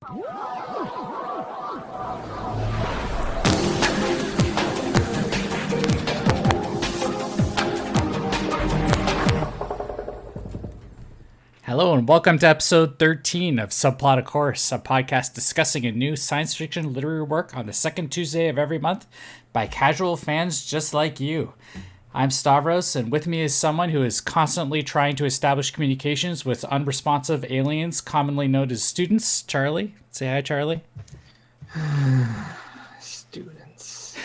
Hello and welcome to episode 13 of Subplot of Course, a podcast discussing a new science fiction literary work on the second Tuesday of every month by casual fans just like you. I'm Stavros, and with me is someone who is constantly trying to establish communications with unresponsive aliens, commonly known as students. Charlie. Say hi, Charlie. Students.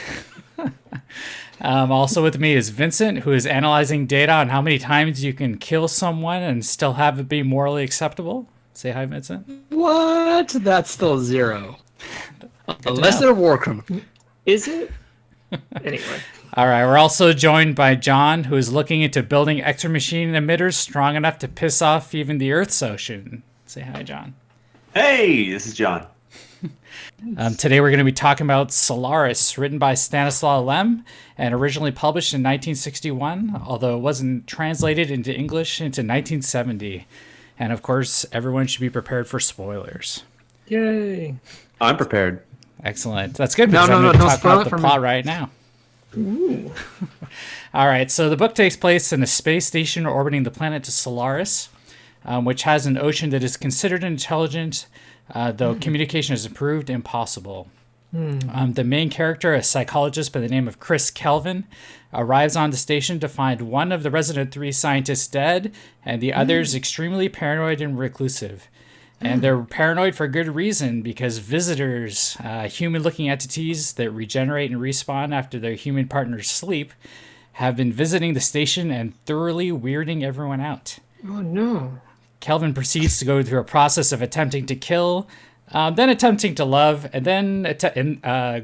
Also with me is Vincent, who is analyzing data on how many times you can kill someone and still have it be morally acceptable. Say hi, Vincent. What? That's still zero. Unless they're war criminal. Is it? Anyway. All right, we're also joined by John, who is looking into building extra-machine emitters strong enough to piss off even the Earth's ocean. Say hi, John. Hey, this is John. Today we're going to be talking about Solaris, written by Stanislaw Lem and originally published in 1961, although it wasn't translated into English until 1970. And of course, everyone should be prepared for spoilers. Yay. I'm prepared. Excellent. That's good because I'm going to talk about the plot right now. Ooh. All right, so the book takes place in a space station orbiting the planet Solaris, which has an ocean that is considered intelligent, though communication has proved impossible. The main character, a psychologist by the name of Chris Kelvin, arrives on the station to find one of the resident three scientists dead and the others extremely paranoid and reclusive. And they're paranoid for good reason, because visitors, human-looking entities that regenerate and respawn after their human partners sleep, have been visiting the station and thoroughly weirding everyone out. Oh, no. Kelvin proceeds to go through a process of attempting to kill, then attempting to love, and then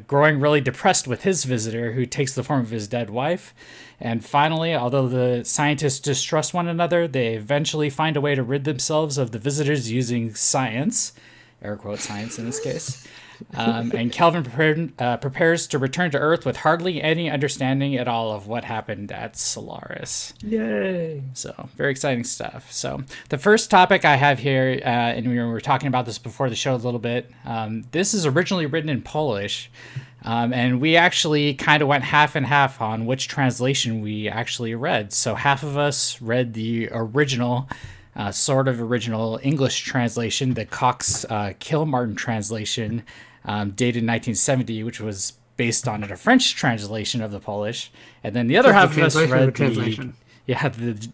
growing really depressed with his visitor, who takes the form of his dead wife. And finally, although the scientists distrust one another, they eventually find a way to rid themselves of the visitors using science, air quote science in this case. And Kelvin prepares to return to Earth with hardly any understanding at all of what happened at Solaris. Yay. So, very exciting stuff. So, the first topic I have here, and we were talking about this before the show a little bit, this is originally written in Polish, and we actually kind of went half and half on which translation we actually read. So, half of us read the original sort of original English translation, the Cox-Kilmartin translation, dated 1970, which was based on a French translation of the Polish. And then the other half of us read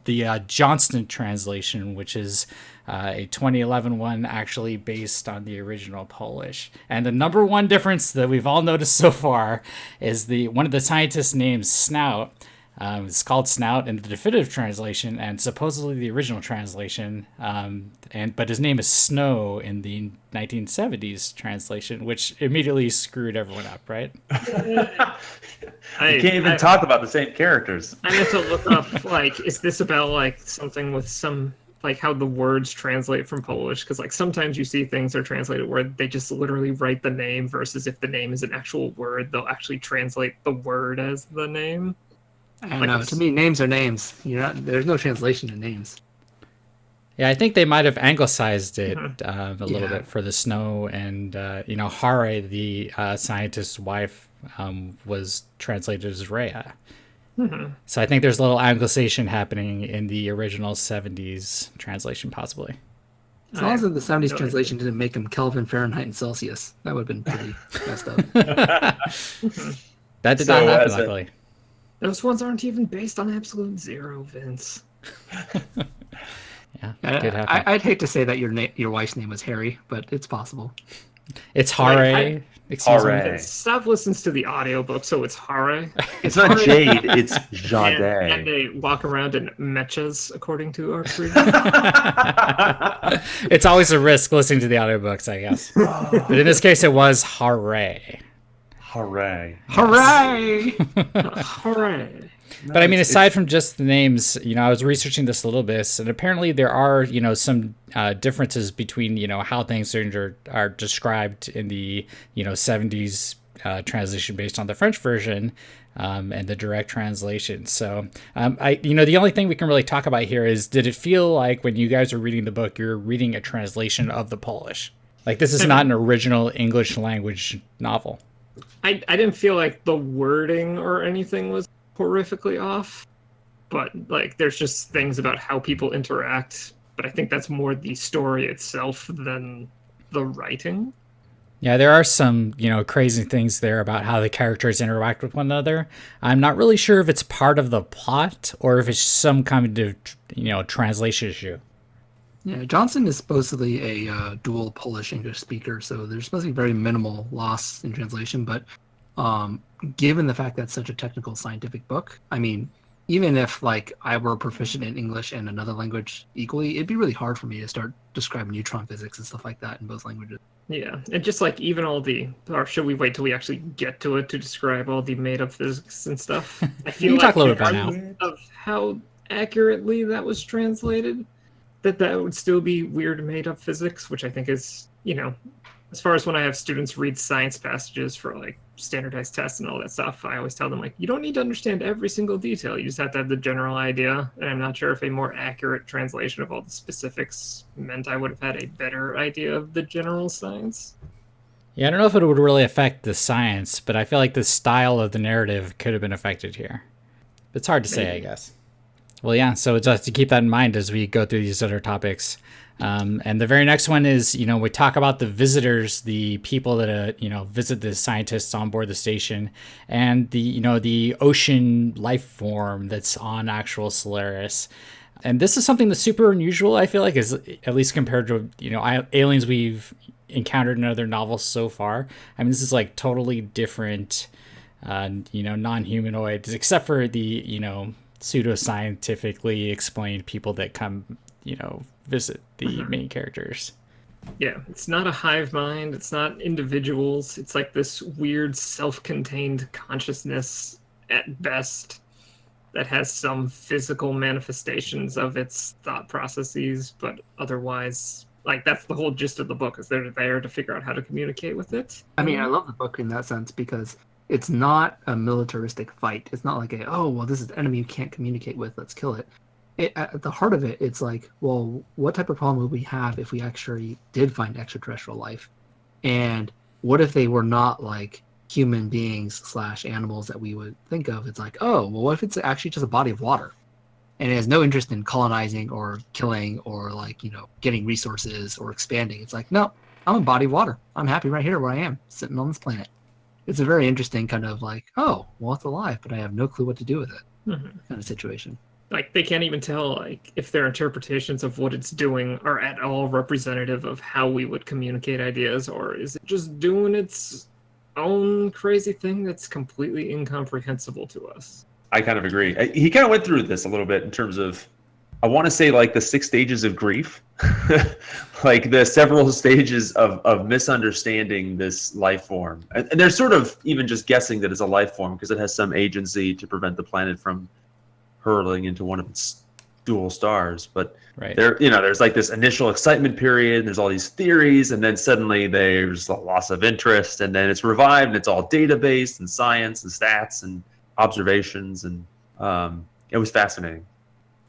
the Johnston translation, which is a 2011 one actually based on the original Polish. And the number one difference that we've all noticed so far is one of the scientists' names, Snout. It's called Snout in the definitive translation, and supposedly the original translation. But his name is Snow in the 1970s translation, which immediately screwed everyone up, right? You can't even talk about the same characters. I had to look up, is this about, something with some, how the words translate from Polish? Because, sometimes you see things are translated where they just literally write the name, versus if the name is an actual word, they'll actually translate the word as the name. I don't know. To me, names are names. There's no translation to names. Yeah, I think they might have anglicized it a little bit for the Snow, and Hare, the scientist's wife, was translated as Rhea. Mm-hmm. So I think there's a little anglicization happening in the original 70s translation, possibly. As long as the 70s translation didn't make him Kelvin, Fahrenheit, and Celsius, that would have been pretty messed up. That did not happen, luckily. Those ones aren't even based on absolute zero, Vince. Yeah, could happen. I'd hate to say that your wife's name was Harry, but it's possible. It's Hare. Excuse me. Stop listens to the audiobook, so it's Hare. It's not Jade, it's Jade. And they walk around in mechas, according to our crew. It's always a risk listening to the audiobooks, I guess. But in this case, it was Hare. Hooray. Hooray! Hooray. But I mean, aside from just the names, I was researching this a little bit, and apparently there are, some differences between, how things are described in the, 70s translation based on the French version and the direct translation. So, the only thing we can really talk about here is, did it feel like when you guys were reading the book, you're reading a translation of the Polish? Like, this is not an original English language novel. I didn't feel like the wording or anything was horrifically off, but like there's just things about how people interact. But I think that's more the story itself than the writing. Yeah, there are some, crazy things there about how the characters interact with one another. I'm not really sure if it's part of the plot or if it's some kind of, translation issue. Yeah, Johnson is supposedly a dual Polish English speaker, so there's supposed to be very minimal loss in translation. But given the fact that it's such a technical scientific book, I mean, even if like I were proficient in English and another language equally, it'd be really hard for me to start describing neutron physics and stuff like that in both languages. Yeah, and just like even all the, or should we wait till we actually get to it to describe all the made-up physics and stuff? I feel you like talk a little bit about now. Of how accurately that was translated, that would still be weird made-up physics, which I think is, as far as when I have students read science passages for like standardized tests and all that stuff, I always tell them like, you don't need to understand every single detail. You just have to have the general idea. And I'm not sure if a more accurate translation of all the specifics meant I would have had a better idea of the general science. Yeah, I don't know if it would really affect the science, but I feel like the style of the narrative could have been affected here. It's hard to say, I guess. Well, yeah, so just to keep that in mind as we go through these other topics. And the very next one is, we talk about the visitors, the people that, visit the scientists on board the station, and the ocean life form that's on actual Solaris. And this is something that's super unusual, I feel like, is at least compared to, aliens we've encountered in other novels so far. I mean, this is like totally different, non-humanoids, except for the, pseudoscientifically explained people that come, visit the main characters. Yeah, it's not a hive mind, it's not individuals, it's like this weird self-contained consciousness at best that has some physical manifestations of its thought processes, but otherwise, like, that's the whole gist of the book, is they're there to figure out how to communicate with it. I mean, I love the book in that sense because it's not a militaristic fight. It's not like this is the enemy you can't communicate with, let's kill it. At the heart of it, it's like, well, what type of problem would we have if we actually did find extraterrestrial life? And what if they were not like human beings / animals that we would think of? It's like, what if it's actually just a body of water? And it has no interest in colonizing or killing or like, getting resources or expanding. It's like, no, I'm a body of water. I'm happy right here where I am, sitting on this planet. It's a very interesting kind of like, it's alive, but I have no clue what to do with it kind of situation. Like, they can't even tell, like, if their interpretations of what it's doing are at all representative of how we would communicate ideas, or is it just doing its own crazy thing that's completely incomprehensible to us? I kind of agree. He kind of went through this a little bit in terms of, I want to say, like, the 6 stages of grief. Like, the several stages of misunderstanding this life form. And they're sort of even just guessing that it's a life form because it has some agency to prevent the planet from hurling into one of its dual stars. But there's like this initial excitement period, and there's all these theories, and then suddenly there's a loss of interest, and then it's revived, and it's all data-based and science and stats and observations, and it was fascinating.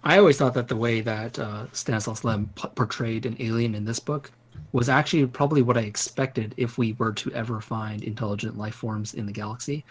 I always thought that the way that Stanislaus Lem portrayed an alien in this book was actually probably what I expected if we were to ever find intelligent life forms in the galaxy.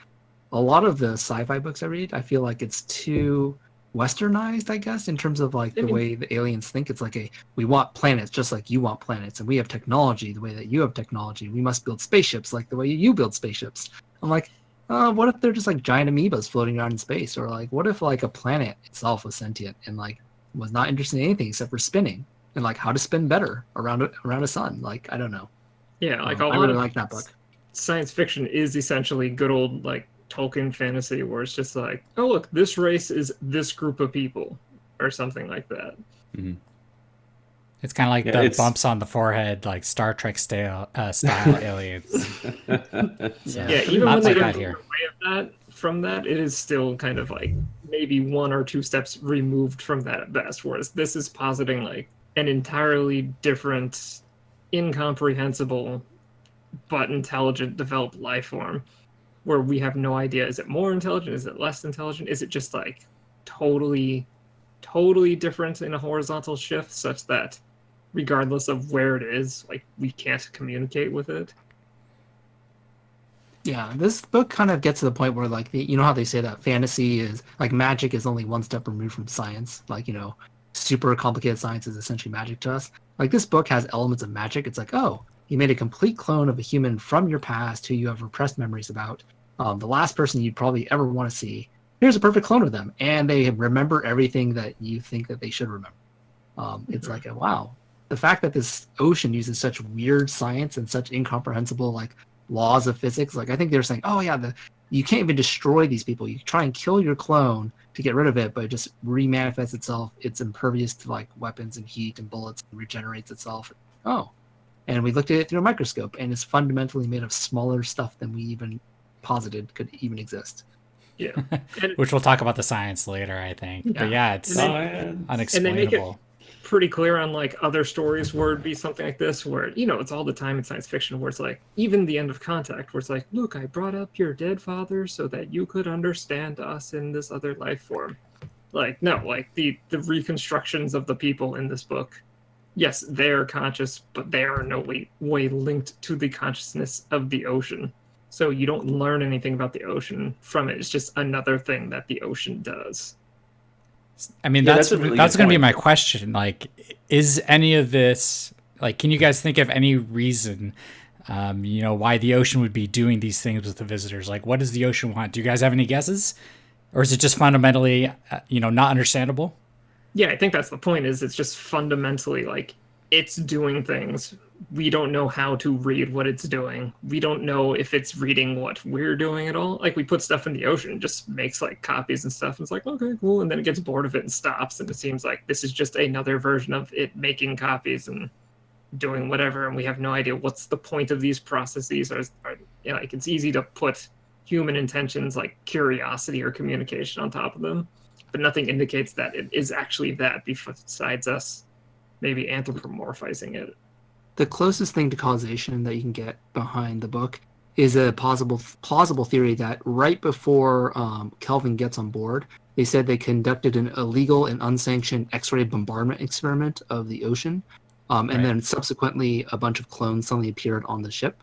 A lot of the sci-fi books I read, I feel like it's too westernized, I guess, in terms of like the way the aliens think. It's like we want planets just like you want planets, and we have technology the way that you have technology. We must build spaceships like the way you build spaceships. I'm like, what if they're just like giant amoebas floating around in space? Or like, what if like a planet itself was sentient and like was not interested in anything except for spinning and like how to spin better around a sun? Like, I don't know. Yeah, like I really like that book. Science fiction is essentially good old like Tolkien fantasy, where it's just like, oh look, this race is this group of people, or something like that. Mm-hmm. It's kind of like the bumps on the forehead, like Star Trek style aliens. Yeah, even when they don't get away from that, it is still kind of like maybe 1 or 2 steps removed from that at best. Whereas this is positing like an entirely different, incomprehensible, but intelligent, developed life form, where we have no idea, is it more intelligent, is it less intelligent, is it just like totally different in a horizontal shift, such that regardless of where it is, like we can't communicate with it. Yeah, this book kind of gets to the point where, like, you know how they say that fantasy is, like, magic is only one step removed from science? Like, you know, super complicated science is essentially magic to us. Like, this book has elements of magic. It's like, oh, you made a complete clone of a human from your past who you have repressed memories about. The last person you'd probably ever want to see. Here's a perfect clone of them. And they remember everything that you think that they should remember. It's like, wow. The fact that this ocean uses such weird science and such incomprehensible, like, laws of physics, like I think they're saying, oh yeah, you can't even destroy these people. You try and kill your clone to get rid of it, but it just remanifests itself. It's impervious to like weapons and heat and bullets and regenerates itself. Oh, and we looked at it through a microscope, and it's fundamentally made of smaller stuff than we even posited could even exist. Yeah, Which we'll talk about the science later, I think. Yeah. But yeah, it's unexplainable. And they make it pretty clear on like other stories where it'd be something like this, where it's all the time in science fiction where it's like even the end of Contact, where it's like, look, I brought up your dead father so that you could understand us in this other life form. Like, no, like the reconstructions of the people in this book, yes, they're conscious, but they are no way linked to the consciousness of the ocean. So you don't learn anything about the ocean from it. It's just another thing that the ocean does. I mean, that's going to be my question. Like, is any of this, like, can you guys think of any reason, why the ocean would be doing these things with the visitors? Like, what does the ocean want? Do you guys have any guesses? Or is it just fundamentally, not understandable? Yeah, I think that's the point, is it's just fundamentally, like, it's doing things. We don't know how to read what it's doing. We don't know if it's reading what we're doing at all. Like, we put stuff in the ocean, it just makes like copies and stuff. And it's like, okay, cool. And then it gets bored of it and stops. And it seems like this is just another version of it making copies and doing whatever. And we have no idea what's the point of these processes. Like, it's easy to put human intentions like curiosity or communication on top of them, but nothing indicates that it is actually that besides us maybe anthropomorphizing it. The closest thing to causation that you can get behind the book is a plausible theory that right before Kelvin gets on board, they said they conducted an illegal and unsanctioned X-ray bombardment experiment of the ocean, and then subsequently a bunch of clones suddenly appeared on the ship,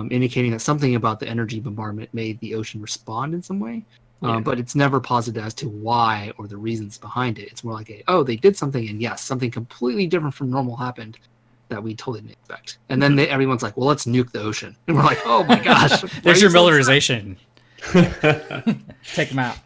indicating that something about the energy bombardment made the ocean respond in some way. But it's never posited as to why or the reasons behind it. It's more like they did something, and yes, something completely different from normal happened that we totally didn't expect. And then everyone's like, well, let's nuke the ocean. And we're like, oh my gosh. There's your millerization. Take them out.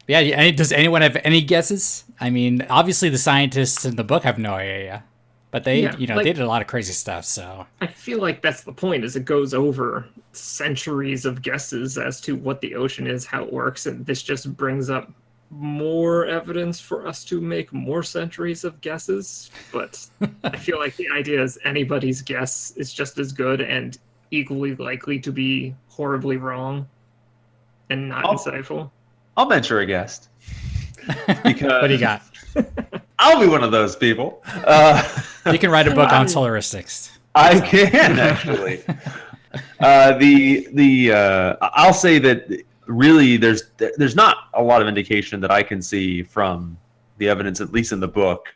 Yeah, does anyone have any guesses? I mean, obviously the scientists in the book have no idea. But they did a lot of crazy stuff, so... I feel like that's the point, is it goes over centuries of guesses as to what the ocean is, how it works, and this just brings up more evidence for us to make more centuries of guesses. But I feel like the idea is anybody's guess is just as good and equally likely to be horribly wrong and not insightful. I'll venture a guess. Because what do you got? I'll be one of those people. You can write a book on solaristics. I can, actually. I'll say that really there's not a lot of indication that I can see from the evidence, at least in the book,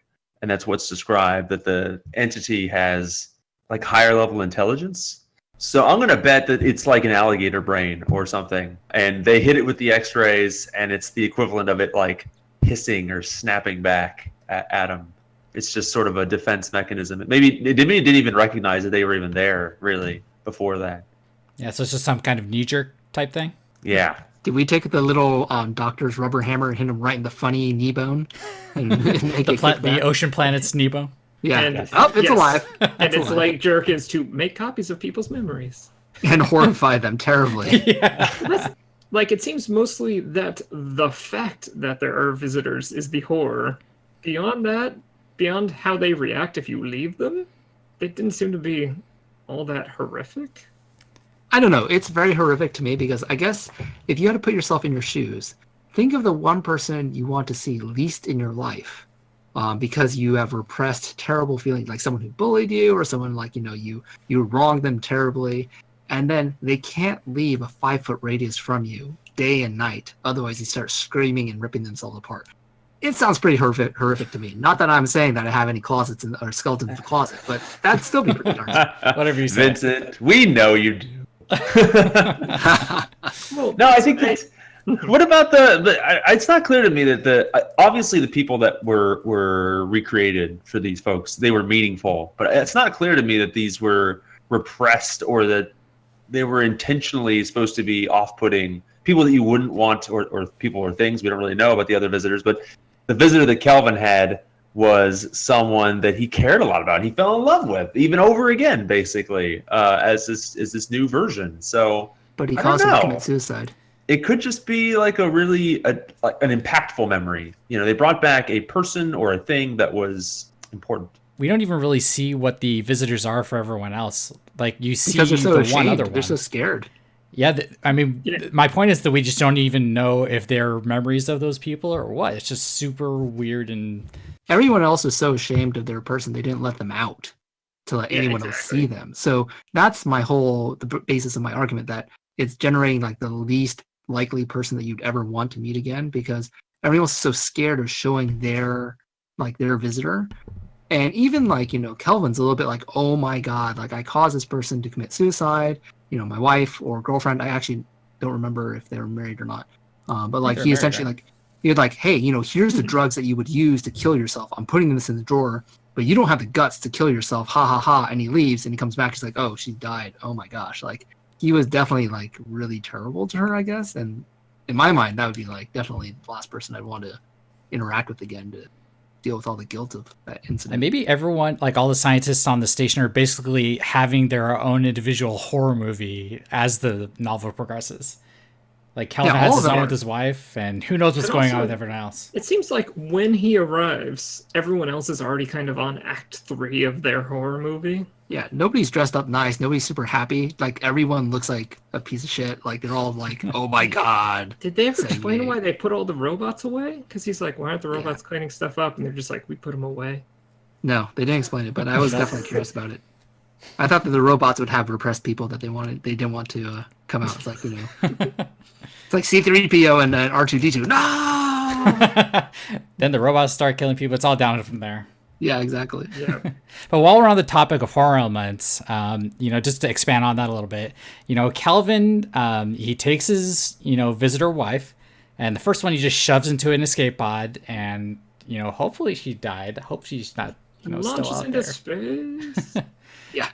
and that's what's described, that the entity has like higher level intelligence. So I'm going to bet that it's like an alligator brain or something, and they hit it with the X-rays, and it's the equivalent of it like hissing or snapping back at them. It's just sort of a defense mechanism. Maybe it didn't even recognize that they were even there, really, before that. Yeah, so it's just some kind of knee-jerk type thing? Yeah. Did we take the little doctor's rubber hammer and hit him right in the funny knee bone? And make the ocean planet's knee bone? Yeah. And, it's alive. And its like jerk is to make copies of people's memories. And horrify them terribly. Yeah. Like, it seems mostly that the fact that there are visitors is the horror. Beyond that, beyond how they react if you leave them, they didn't seem to be all that horrific. I don't know. It's very horrific to me because I guess if you had to put yourself in your shoes, think of the one person you want to see least in your life because you have repressed terrible feelings, like someone who bullied you or someone like, you wronged them terribly. And then they can't leave a 5-foot radius from you day and night. Otherwise, they start screaming and ripping themselves apart. It sounds pretty horrific to me. Not that I'm saying that I have any closets or skeletons in the closet, but that'd still be pretty darn. Whatever you say. Vincent, we know you do. Well, No, I think that's. What about it's not clear to me that obviously the people that were recreated for these folks, they were meaningful, but it's not clear to me that these were repressed or that they were intentionally supposed to be off-putting people that you wouldn't want, or people or things we don't really know about the other visitors. But the visitor that Kelvin had was someone that he cared a lot about. He fell in love with, even over again, basically, as this new version. So, but he caused him to commit suicide. It could just be like an impactful memory. You know, they brought back a person or a thing that was important. We don't even really see what the visitors are for everyone else. Like, you see because they're so the ashamed. one other one. They're so scared. Yeah, my point is that we just don't even know if they're memories of those people or what. It's just super weird, and everyone else was so ashamed of their person they didn't let them out to let anyone else see them. So that's the basis of my argument, that it's generating like the least likely person that you'd ever want to meet again, because everyone's so scared of showing their visitor. And even Kelvin's a little bit like, oh my god, like I caused this person to commit suicide, my wife or girlfriend. I actually don't remember if they're married or not, but like he essentially you're like, hey, here's the drugs that you would use to kill yourself. I'm putting this in the drawer, but you don't have the guts to kill yourself, ha ha ha. And he leaves and he comes back, he's like, oh, she died, oh my gosh. Like, he was definitely like really terrible to her, I guess. And in my mind, that would be like definitely the last person I'd want to interact with again, to deal with all the guilt of that incident. And maybe everyone, like all the scientists on the station, are basically having their own individual horror movie as the novel progresses. Like Kelvin has his own with his wife, and who knows what's going on with everyone else. It seems like when he arrives, everyone else is already kind of on act 3 of their horror movie. Yeah, nobody's dressed up nice. Nobody's super happy. Like, everyone looks like a piece of shit. Like, they're all like, oh my god. Did they ever explain why they put all the robots away? Because he's like, why aren't the robots cleaning stuff up? And they're just like, we put them away. No, they didn't explain it, but I was definitely curious about it. I thought that the robots would have repressed people that they didn't want to come out. It's like, it's like C-3PO and R2-D2. No! Then the robots start killing people. It's all down from there. Yeah, exactly. Yeah. But while we're on the topic of horror elements, just to expand on that a little bit, Kelvin, he takes his, visitor wife, and the first one he just shoves into an escape pod, and, hopefully she died. I hope she's not, still out there. Space. Yeah.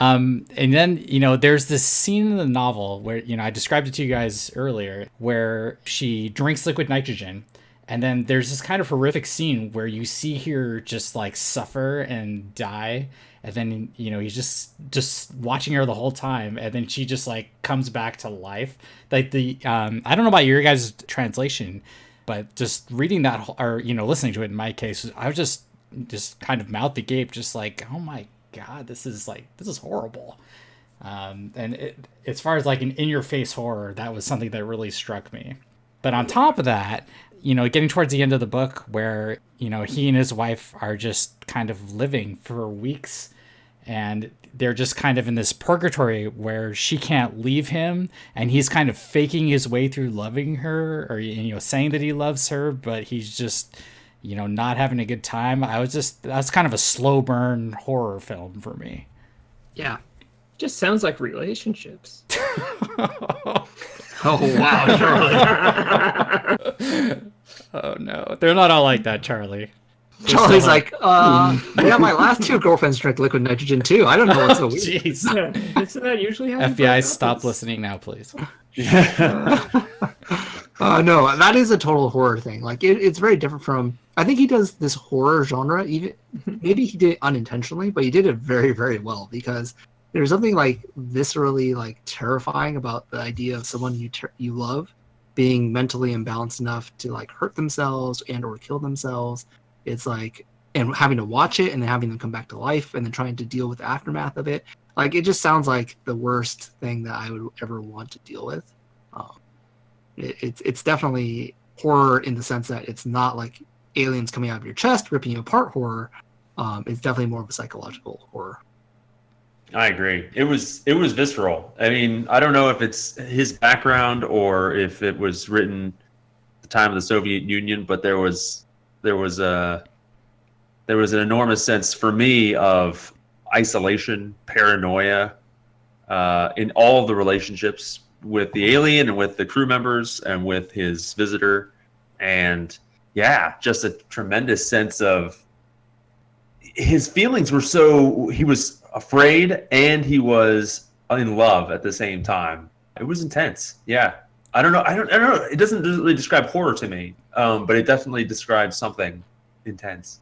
And then, there's this scene in the novel where, I described it to you guys earlier, where she drinks liquid nitrogen. And then there's this kind of horrific scene where you see her just like suffer and die. And then, he's just watching her the whole time. And then she just like comes back to life. Like I don't know about your guys' translation, but just reading that or, listening to it in my case, I was just kind of mouth agape, just like, oh my God, this is horrible. And as far as like an in-your-face horror, that was something that really struck me. But on top of that, getting towards the end of the book where, he and his wife are just kind of living for weeks, and they're just kind of in this purgatory where she can't leave him, and he's kind of faking his way through loving her, or, saying that he loves her, but he's just, not having a good time. That's kind of a slow burn horror film for me. Yeah. Just sounds like relationships. Oh, wow, Charlie. Oh, no. They're not all like that, Charlie. Charlie's like, yeah, my last 2 girlfriends drank liquid nitrogen, too. I don't know what's so weird. Jeez. Yeah, isn't that usually how FBI, stop listening now, please. No, that is a total horror thing. Like, it's very different from... I think he does this horror genre, even maybe he did it unintentionally, but he did it very, very well, because... there's something like viscerally like terrifying about the idea of someone you love being mentally imbalanced enough to like hurt themselves and or kill themselves. It's like, and having to watch it and then having them come back to life and then trying to deal with the aftermath of it. Like, it just sounds like the worst thing that I would ever want to deal with. It's definitely horror in the sense that it's not like aliens coming out of your chest, ripping you apart horror. It's definitely more of a psychological horror. I agree. It was visceral. I mean, I don't know if it's his background or if it was written at the time of the Soviet Union, but there was there was an enormous sense for me of isolation, paranoia, in all the relationships with the alien and with the crew members and with his visitor. And yeah, just a tremendous sense of his feelings were he was afraid and he was in love at the same time. It was intense. Yeah. I don't know. It doesn't really describe horror to me, but it definitely describes something intense.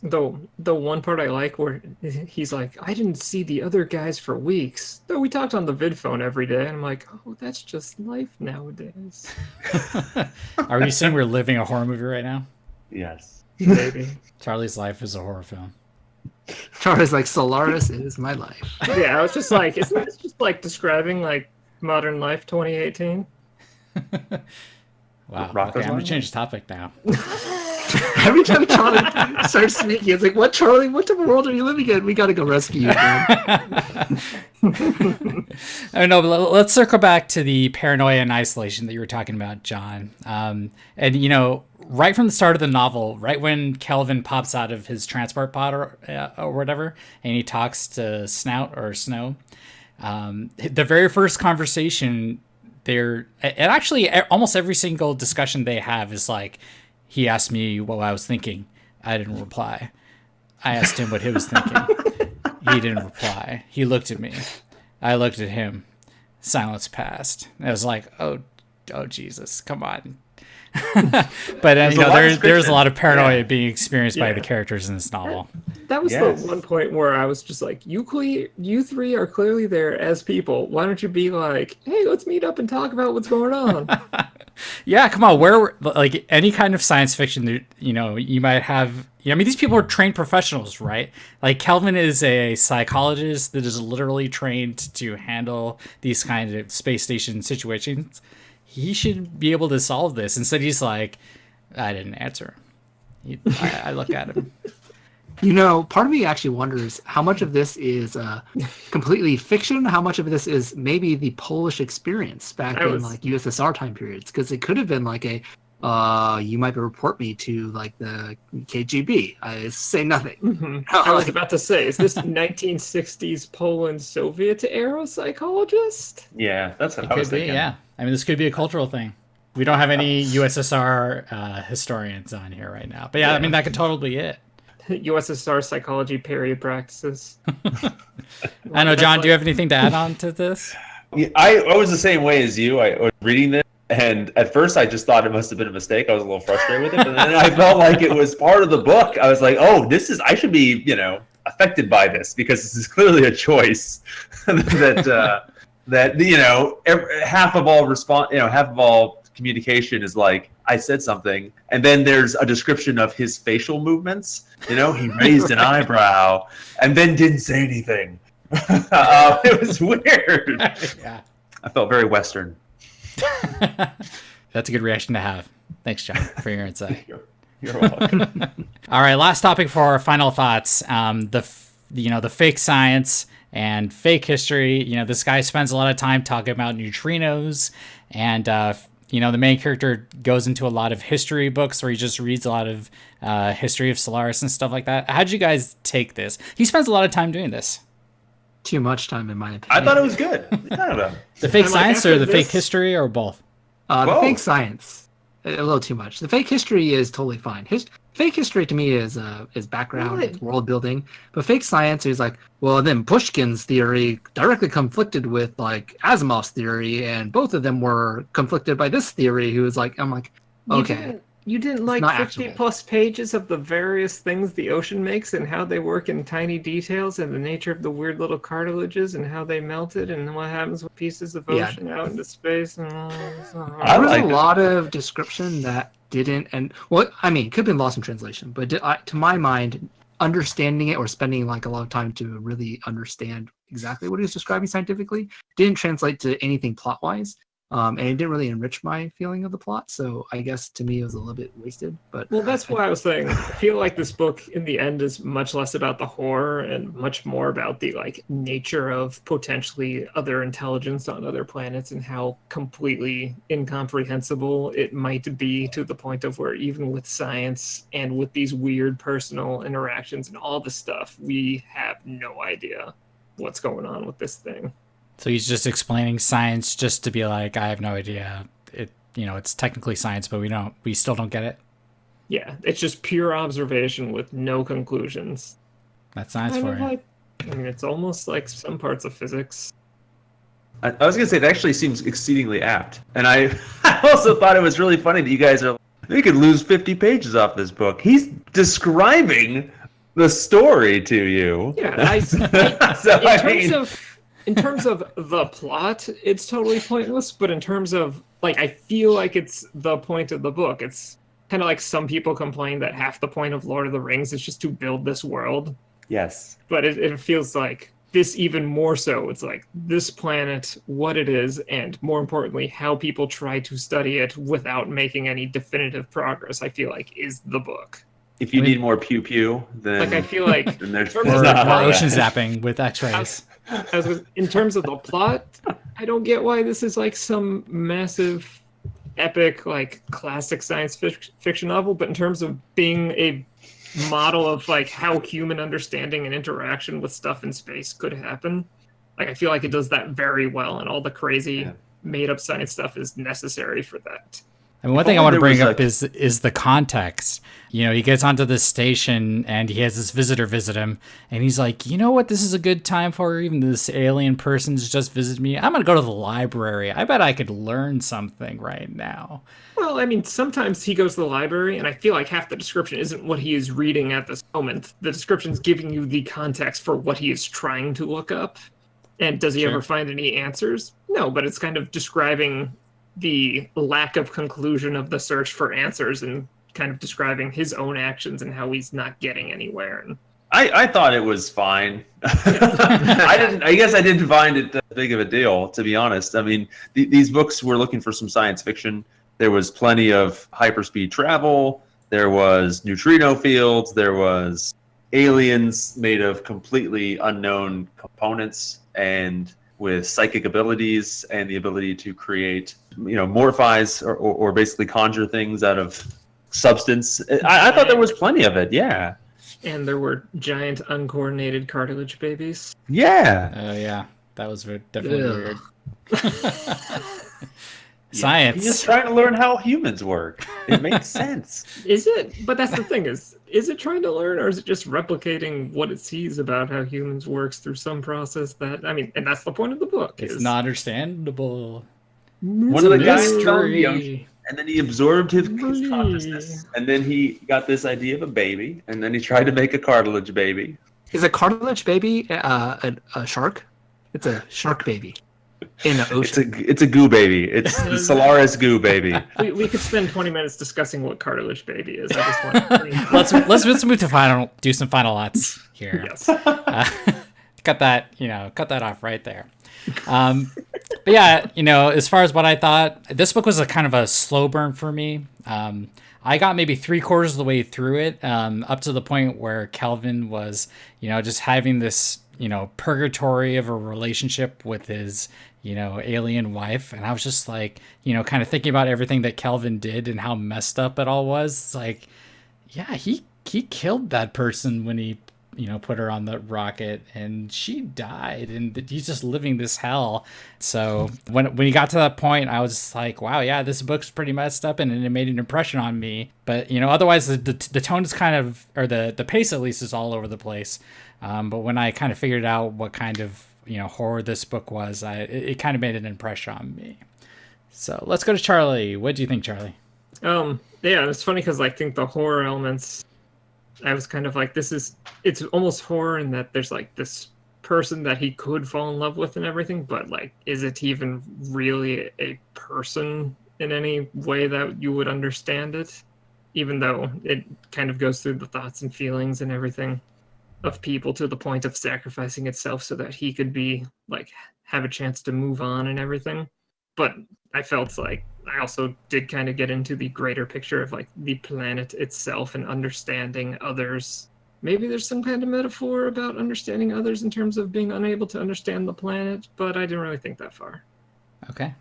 The one part I like where he's like, I didn't see the other guys for weeks. Though we talked on the vid phone every day. And I'm like, oh, that's just life nowadays. Are you saying we're living a horror movie right now? Yes. Maybe. Charlie's life is a horror film. Charlie's like, Solaris is my life. Yeah, I was just like, isn't this just like describing like modern life 2018? Wow. Okay, I'm going to change the topic now. Every time Charlie starts speaking, it's like, what, Charlie? What type of world are you living in? We got to go rescue you, man. I know, but let's circle back to the paranoia and isolation that you were talking about, John. And, you know, right from the start of the novel, right when Kelvin pops out of his transport pod or whatever, and he talks to Snout or Snow, the very first conversation and actually almost every single discussion they have is like, he asked me what I was thinking. I didn't reply. I asked him what he was thinking. He didn't reply. He looked at me. I looked at him. Silence passed. I was like, oh Jesus, come on. But you know, there's a lot of paranoia being experienced by the characters in this novel. That was the one point where I was just like, you three are clearly there as people. Why don't you be like, hey, let's meet up and talk about what's going on? Yeah, come on. Like any kind of science fiction, you know, you might have. I mean, these people are trained professionals, right? Like Kelvin is a psychologist that is literally trained to handle these kinds of space station situations. He should be able to solve this. Instead, he's like, I didn't answer. I look at him. You know, part of me actually wonders how much of this is completely fiction, how much of this is maybe the Polish experience back in like USSR time periods, because it could have been like you might report me to like the KGB. I say nothing. Mm-hmm. I was about to say, is this 1960s Poland Soviet era psychologist? Yeah, that's what I was thinking. Yeah, I mean, this could be a cultural thing. We don't have any USSR historians on here right now, but yeah, I mean, that could totally be it. USSR psychology period practices. I know, John, do you have anything to add on to this? Yeah, I was the same way as you. I was reading this, and at first I just thought it must have been a mistake. I was a little frustrated with it, but then I felt like it was part of the book. I was like, oh, I should be, you know, affected by this because this is clearly a choice that you know, half of all communication is like, I said something, and then there's a description of his facial movements. You know, he raised an eyebrow and then didn't say anything. It was weird. Yeah. I felt very Western. That's a good reaction to have. Thanks, John, for your insight. You're welcome. All right, last topic for our final thoughts. The fake science and fake history. You know, this guy spends a lot of time talking about neutrinos, and you know, the main character goes into a lot of history books where he just reads a lot of history of Solaris and stuff like that. How'd you guys take this? He spends a lot of time doing this. Too much time, in my opinion. I thought it was good. The fake science or the fake history or both? The fake science, a little too much. The fake history is totally fine. Fake history to me is background, it's world building. But fake science is like, well, then Pushkin's theory directly conflicted with like Asimov's theory, and both of them were conflicted by this theory. Who was like, I'm like, okay. You didn't like 50 plus pages of the various things the ocean makes and how they work in tiny details and the nature of the weird little cartilages and how they melted and what happens with pieces of ocean out into space. And all this. There was a lot of description that didn't, and well, I mean, could have been lost in translation, but to my mind, understanding it or spending like a lot of time to really understand exactly what he was describing scientifically didn't translate to anything plot-wise. And it didn't really enrich my feeling of the plot, so I guess to me it was a little bit wasted. But Well, that's why I was saying I feel like this book in the end is much less about the horror and much more about the like nature of potentially other intelligence on other planets and how completely incomprehensible it might be, to the point of where even with science and with these weird personal interactions and all the stuff, we have no idea what's going on with this thing. So he's just explaining science just to be like, I have no idea. It's technically science, but we still don't get it. Yeah, it's just pure observation with no conclusions. That's science Kind for of you. like, I mean, it's almost like some parts of physics. I was gonna say it actually seems exceedingly apt, and I also thought it was really funny that you guys are. We could lose 50 pages off this book. He's describing the story to you. Yeah, So, in terms of the plot, it's totally pointless. But in terms of like, I feel like it's the point of the book. It's kind of like some people complain that half the point of Lord of the Rings is just to build this world. yes. But it feels like this even more so. It's like this planet, what it is, and more importantly, how people try to study it without making any definitive progress, I feel like is the book. If you need more pew pew, then Like, I feel like then there's Or not more that. ocean zapping with X-rays. in terms of the plot, I don't get why this is like some massive, epic, like classic science fiction novel. But in terms of being a model of like how human understanding and interaction with stuff in space could happen, like I feel like it does that very well, and all the crazy made up science stuff is necessary for that. I mean, one thing I want to there was bring up is the context. He gets onto this station and he has this visitor visit him, and he's like, you know what this is a good time for? Even this alien person's just visited me. I'm going to go to the library. I bet I could learn something right now. Well, I mean, sometimes he goes to the library, and I feel like half the description isn't what he is reading at this moment. The description's giving you the context for what he is trying to look up. And does he ever find any answers? No, but it's kind of describing the lack of conclusion of the search for answers and kind of describing his own actions and how he's not getting anywhere. And I thought it was fine. I guess I didn't find it that big of a deal, to be honest. I mean, these books were looking for some science fiction. There was plenty of hyperspeed travel. There was neutrino fields. There was aliens made of completely unknown components and with psychic abilities and the ability to create, morphize or basically conjure things out of substance. I thought there was plenty of it. Yeah. And there were giant uncoordinated cartilage babies. Yeah. Oh, yeah. That was definitely Ugh. weird. Science. He's just trying to learn how humans work. It makes sense. Is it? But that's the thing is it trying to learn, or is it just replicating what it sees about how humans works through some process that, I mean, and that's the point of the book. It's not understandable. One of the guys mystery. fell in the ocean, and then he absorbed his consciousness, and then he got this idea of a baby, and then he tried to make a cartilage baby. is a cartilage baby a shark? It's a shark baby in the ocean. It's a goo baby. It's the Solaris goo baby. We could spend 20 minutes discussing what cartilage baby is. I just want to bring that up. let's move to do some final thoughts here. Yes. Cut that off right there. But yeah, as far as what I thought, this book was a kind of a slow burn for me. I got maybe 3/4 of the way through it, up to the point where Kelvin was, just having this, purgatory of a relationship with his, alien wife. And I was just like, kind of thinking about everything that Kelvin did and how messed up it all was. It's like, yeah, he killed that person when he, put her on the rocket, and she died, and he's just living this hell. So when he got to that point, I was just like, wow, yeah, this book's pretty messed up, and it made an impression on me. But otherwise the tone is kind of, or the pace at least, is all over the place. But when I kind of figured out what kind of horror this book was, it kind of made an impression on me. So let's go to Charlie. What do you think, Charlie? Yeah, it's funny because I think the horror elements, I was kind of like, it's almost horror in that there's like this person that he could fall in love with and everything, but like, is it even really a person in any way that you would understand it? Even though it kind of goes through the thoughts and feelings and everything of people to the point of sacrificing itself so that he could be like, have a chance to move on and everything. but I felt like I also did kind of get into the greater picture of like the planet itself and understanding others. Maybe there's some kind of metaphor about understanding others in terms of being unable to understand the planet, but I didn't really think that far. Okay.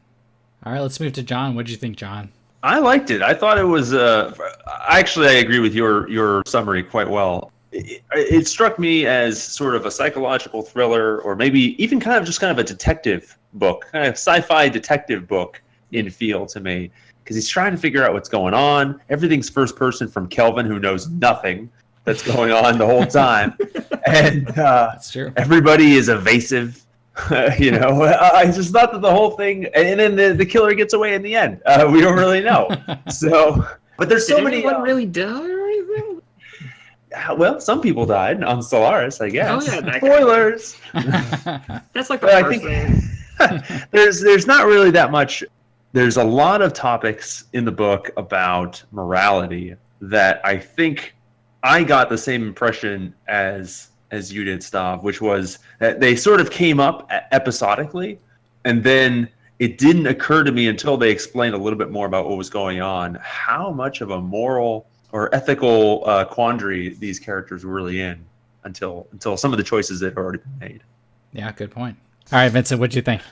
All right, let's move to John. What did you think, John? I liked it. I thought it was. Actually, I agree with your summary quite well. It struck me as sort of a psychological thriller, or maybe even kind of a detective book, kind of sci-fi detective book in feel to me, because he's trying to figure out what's going on. Everything's first person from Kelvin, who knows nothing that's going on the whole time, and That's true. everybody is evasive. I just thought that the whole thing, and then the killer gets away in the end. We don't really know. So, but there's so Did many. anyone really die or anything? Well, some people died on Solaris, I guess. Oh, yeah, that guy. Spoilers. That's like the But I first think thing. there's not really that much. There's a lot of topics in the book about morality that I think I got the same impression as you did, Stav, which was that they sort of came up episodically, and then it didn't occur to me until they explained a little bit more about what was going on, how much of a moral or ethical quandary these characters were really in until some of the choices that had already been made. Yeah, good point. All right, Vincent, what do you think?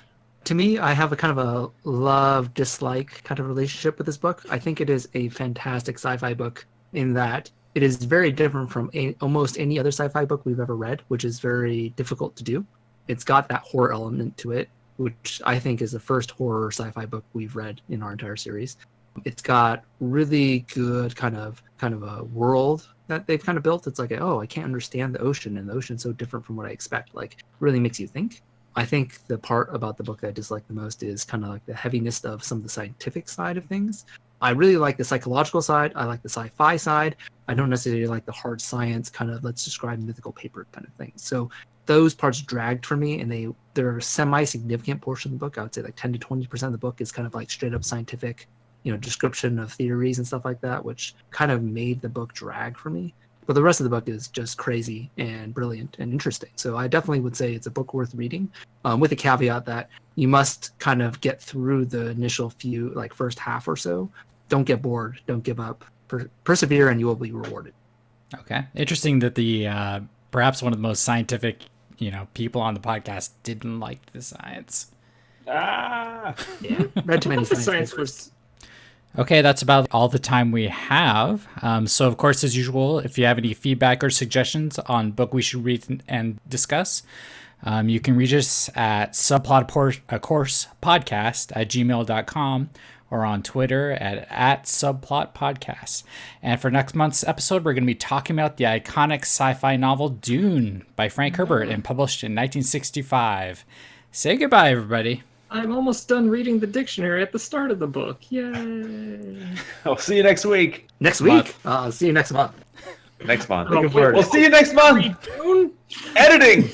To me, I have a kind of a love-dislike kind of relationship with this book. I think it is a fantastic sci-fi book in that it is very different from almost any other sci-fi book we've ever read, which is very difficult to do. It's got that horror element to it, which I think is the first horror sci-fi book we've read in our entire series. It's got really good kind of a world that they've kind of built. It's like, oh, I can't understand the ocean, and the ocean's so different from what I expect. Like, really makes you think. I think the part about the book that I dislike the most is kind of like the heaviness of some of the scientific side of things. I really like the psychological side. I like the sci-fi side. I don't necessarily like the hard science kind of let's describe mythical paper kind of thing. So those parts dragged for me, and they're a semi-significant portion of the book. I would say like 10 to 20% of the book is kind of like straight up scientific, description of theories and stuff like that, which kind of made the book drag for me. But the rest of the book is just crazy and brilliant and interesting. So I definitely would say it's a book worth reading, with the caveat that you must kind of get through the initial first half or so. Don't get bored. Don't give up. Persevere, and you will be rewarded. Okay. Interesting that the perhaps one of the most scientific, people on the podcast didn't like the science. Ah. Yeah, read too many The science science papers. was Okay, that's about all the time we have. So, of course, as usual, if you have any feedback or suggestions on book we should read and discuss, you can reach us at subplotcourse@gmail.com or on Twitter at subplotpodcast. And for next month's episode, we're going to be talking about the iconic sci-fi novel Dune by Frank Herbert and published in 1965. Say goodbye, everybody. I'm almost done reading the dictionary at the start of the book. Yay! I'll see you next week. Next week. See you next month. Next month. Oh, We'll see you next month. Dune? Editing.